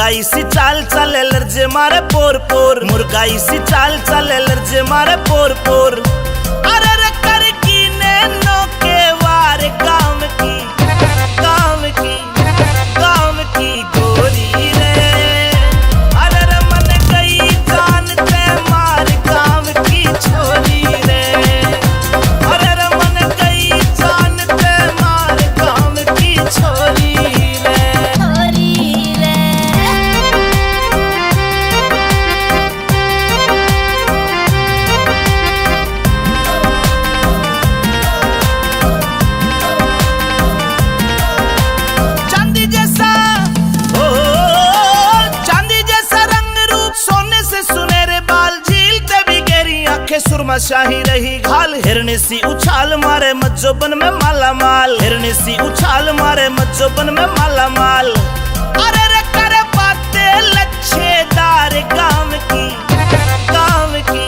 मुर्गाई सी चाल चले लर्जे मारे पोर पोर, मुर्गाई सी चाल चले लर्जे मारे पोर पोर। अरे रे कर की नैनो के वार काम की, काम की, काम की गोरी रे। अरे रे मन गई जान ते मार काम की छोरी रे। अरे रे मन गई जान ते मार काम की छोरी रे। चांदी जैसा ओ चांदी जैसा रंग रूप, सोने से सुनहरे बाल, झील ते भी गहरी आंखें, सुरमा शाही रही घाल। हिरनी सी उछाल मारे मज्जोबन में माला माल, हिरनी सी उछाल मारे मज्जोबन में माला माल। अरे रे करे बातें लच्छेदार काम की, काम की,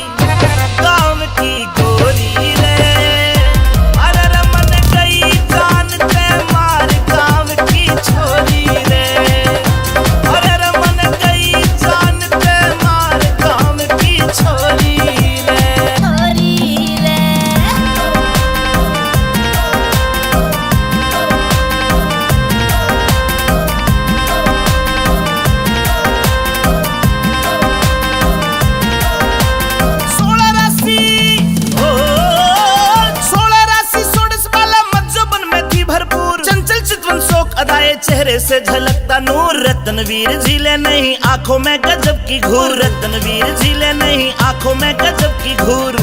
काम की गोरी रे। अरे रे मन गई जान ते मार काम की छोरी रे। अरे रे मन गई जान ते मार काम की छोरी रे। सोलह राशि ओ 16 राशि 16 बाला मज्जोबन में थी भरपूर, चंचल चितवन शोक अदाए चेहरे से झलकता नूर। रत्नवीर झीले नहीं आंखों में गजब की घूर, रत्नवीर झीले नहीं आंखों में गजब की घूर।